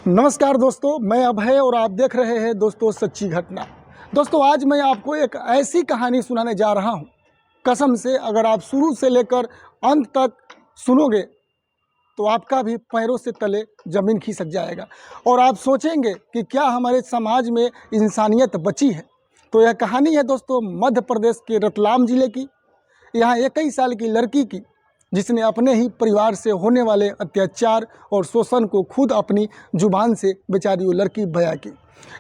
नमस्कार दोस्तों, मैं अभय और आप देख रहे हैं दोस्तों सच्ची घटना। दोस्तों आज मैं आपको एक ऐसी कहानी सुनाने जा रहा हूं, कसम से अगर आप शुरू से लेकर अंत तक सुनोगे तो आपका भी पैरों से तले ज़मीन खिसक जाएगा और आप सोचेंगे कि क्या हमारे समाज में इंसानियत बची है। तो यह कहानी है दोस्तों मध्य प्रदेश के रतलाम ज़िले की। यहाँ 21 साल की लड़की की, जिसने अपने ही परिवार से होने वाले अत्याचार और शोषण को खुद अपनी जुबान से बेचारी वो लड़की बयां की।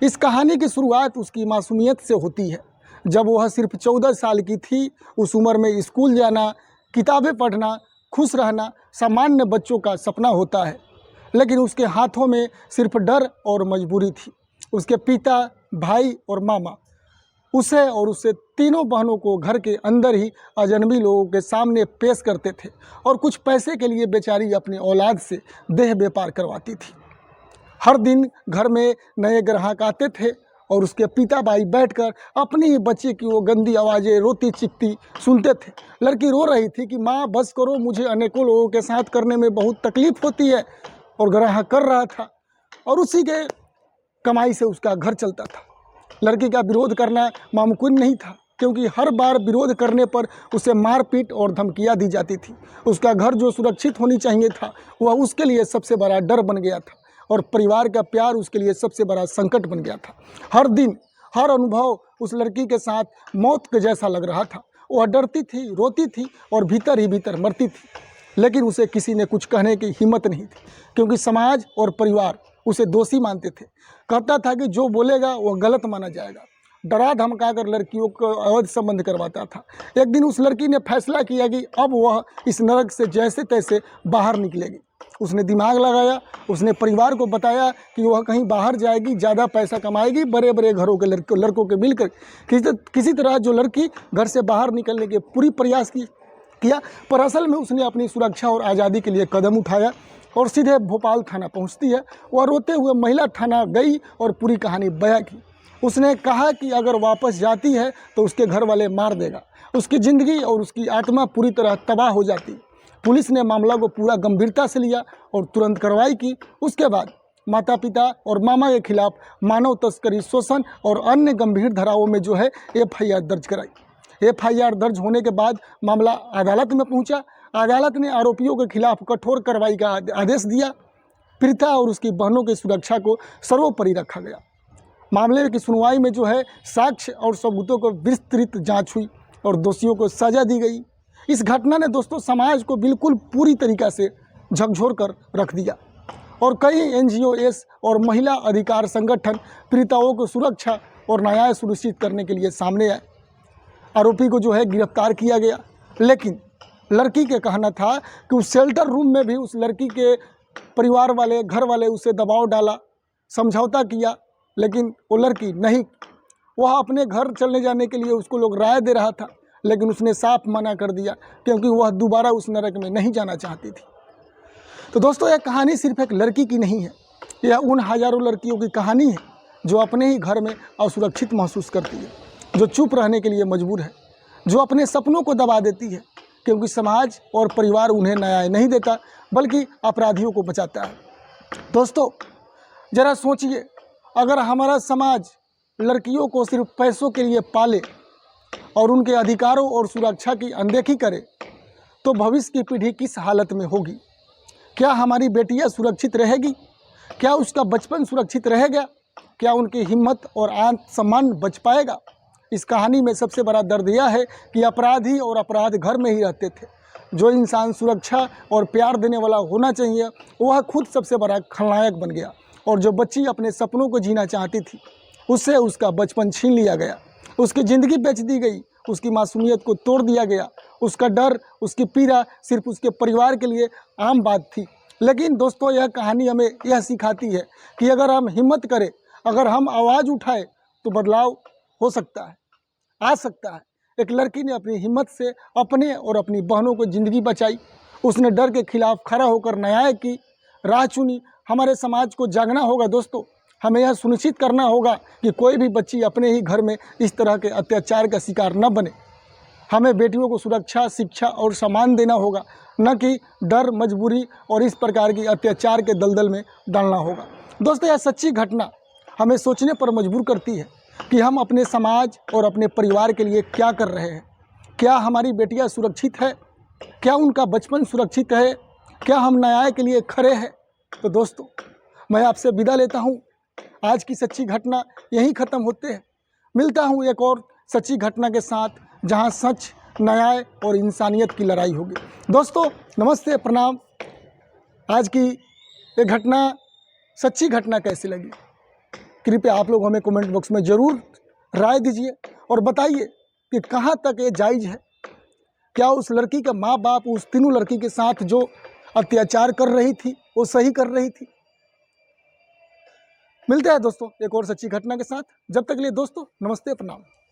इस कहानी की शुरुआत उसकी मासूमियत से होती है। जब वह सिर्फ 14 साल की थी, उस उम्र में स्कूल जाना, किताबें पढ़ना, खुश रहना सामान्य बच्चों का सपना होता है, लेकिन उसके हाथों में सिर्फ डर और मजबूरी थी। उसके पिता, भाई और मामा उसे और उससे तीनों बहनों को घर के अंदर ही अजनबी लोगों के सामने पेश करते थे और कुछ पैसे के लिए बेचारी अपनी औलाद से देह व्यापार करवाती थी। हर दिन घर में नए ग्राहक आते थे और उसके पिता भाई बैठकर अपनी ही बच्चे की वो गंदी आवाज़ें रोती चिकती सुनते थे। लड़की रो रही थी कि माँ बस करो, मुझे अनेकों लोगों के साथ करने में बहुत तकलीफ़ होती है। और ग्राहक कर रहा था और उसी के कमाई से उसका घर चलता था। लड़की का विरोध करना मुमकिन नहीं था, क्योंकि हर बार विरोध करने पर उसे मारपीट और धमकियाँ दी जाती थी। उसका घर जो सुरक्षित होनी चाहिए था, वह उसके लिए सबसे बड़ा डर बन गया था और परिवार का प्यार उसके लिए सबसे बड़ा संकट बन गया था। हर दिन हर अनुभव उस लड़की के साथ मौत के जैसा लग रहा था। वह डरती थी, रोती थी और भीतर ही भीतर मरती थी, लेकिन उसे किसी ने कुछ कहने की हिम्मत नहीं थी, क्योंकि समाज और परिवार उसे दोषी मानते थे। कहता था कि जो बोलेगा वह गलत माना जाएगा। डरा धमका कर लड़कियों को अवैध संबंध करवाता था। एक दिन उस लड़की ने फैसला किया कि अब वह इस नरक से जैसे तैसे बाहर निकलेगी। उसने दिमाग लगाया, उसने परिवार को बताया कि वह कहीं बाहर जाएगी, ज़्यादा पैसा कमाएगी, बड़े बड़े घरों के लड़कों के मिलकर किसी तरह जो लड़की घर से बाहर निकलने के पूरी प्रयास किया। पर असल में उसने अपनी सुरक्षा और आज़ादी के लिए कदम उठाया और सीधे भोपाल थाना पहुंचती है। वह रोते हुए महिला थाना गई और पूरी कहानी बयां की। उसने कहा कि अगर वापस जाती है तो उसके घर वाले मार देगा, उसकी ज़िंदगी और उसकी आत्मा पूरी तरह तबाह हो जाती। पुलिस ने मामला को पूरा गंभीरता से लिया और तुरंत कार्रवाई की। उसके बाद माता पिता और मामा के खिलाफ मानव तस्करी, शोषण और अन्य गंभीर धाराओं में FIR दर्ज कराई। FIR दर्ज होने के बाद मामला अदालत में पहुंचा। अदालत ने आरोपियों के खिलाफ कठोर कार्रवाई का आदेश दिया। पीड़िता और उसकी बहनों की सुरक्षा को सर्वोपरि रखा गया। मामले की सुनवाई में साक्ष्य और सबूतों को विस्तृत जांच हुई और दोषियों को सजा दी गई। इस घटना ने दोस्तों समाज को बिल्कुल पूरी तरीक़ा से झकझोर कर रख दिया और कई NGOs और महिला अधिकार संगठन पीड़िताओं को सुरक्षा और न्याय सुनिश्चित करने के लिए सामने आए। आरोपी को गिरफ्तार किया गया, लेकिन लड़की के कहना था कि उस शेल्टर रूम में भी उस लड़की के परिवार वाले, घर वाले उसे दबाव डाला, समझौता किया, लेकिन वो लड़की नहीं। वह अपने घर चलने जाने के लिए उसको लोग राय दे रहा था, लेकिन उसने साफ मना कर दिया, क्योंकि वह दोबारा उस नरक में नहीं जाना चाहती थी। तो दोस्तों यह कहानी सिर्फ एक लड़की की नहीं है, यह उन हज़ारों लड़कियों की कहानी है जो अपने ही घर में असुरक्षित महसूस करती है, जो चुप रहने के लिए मजबूर है, जो अपने सपनों को दबा देती है, क्योंकि समाज और परिवार उन्हें न्याय नहीं देता बल्कि अपराधियों को बचाता है। दोस्तों ज़रा सोचिए, अगर हमारा समाज लड़कियों को सिर्फ पैसों के लिए पाले और उनके अधिकारों और सुरक्षा की अनदेखी करे, तो भविष्य की पीढ़ी किस हालत में होगी? क्या हमारी बेटियां सुरक्षित रहेगी? क्या उसका बचपन सुरक्षित रहेगा? क्या उनकी हिम्मत और आत्मसम्मान बच पाएगा? इस कहानी में सबसे बड़ा दर्द यह है कि अपराधी और अपराध घर में ही रहते थे। जो इंसान सुरक्षा और प्यार देने वाला होना चाहिए, वह खुद सबसे बड़ा खलनायक बन गया, और जो बच्ची अपने सपनों को जीना चाहती थी, उससे उसका बचपन छीन लिया गया, उसकी ज़िंदगी बेच दी गई, उसकी मासूमियत को तोड़ दिया गया। उसका डर, उसकी पीड़ा सिर्फ उसके परिवार के लिए आम बात थी। लेकिन दोस्तों यह कहानी हमें यह सिखाती है कि अगर हम हिम्मत करें, अगर हम आवाज़ उठाएं, तो बदलाव हो सकता है, आ सकता है। एक लड़की ने अपनी हिम्मत से अपने और अपनी बहनों को ज़िंदगी बचाई। उसने डर के खिलाफ खड़ा होकर न्याय की राह चुनी। हमारे समाज को जागना होगा दोस्तों। हमें यह सुनिश्चित करना होगा कि कोई भी बच्ची अपने ही घर में इस तरह के अत्याचार का शिकार न बने। हमें बेटियों को सुरक्षा, शिक्षा और सम्मान देना होगा, न कि डर, मजबूरी और इस प्रकार की अत्याचार के दलदल में डालना होगा। दोस्तों, यह सच्ची घटना हमें सोचने पर मजबूर करती है कि हम अपने समाज और अपने परिवार के लिए क्या कर रहे हैं। क्या हमारी बेटियां सुरक्षित है? क्या उनका बचपन सुरक्षित है? क्या हम न्याय के लिए खड़े हैं? तो दोस्तों, मैं आपसे विदा लेता हूं। आज की सच्ची घटना यहीं ख़त्म होते हैं। मिलता हूं एक और सच्ची घटना के साथ, जहां सच, न्याय और इंसानियत की लड़ाई होगी। दोस्तों, नमस्ते, प्रणाम। आज की ये घटना, सच्ची घटना कैसी लगी? कृपया आप लोग हमें कमेंट बॉक्स में ज़रूर राय दीजिए और बताइए कि कहाँ तक ये जायज़ है। क्या उस लड़की का माँ बाप उस तीनों लड़की के साथ जो अत्याचार कर रही थी वो सही कर रही थी? मिलते हैं दोस्तों एक और सच्ची घटना के साथ। जब तक के लिए दोस्तों, नमस्ते, प्रणाम।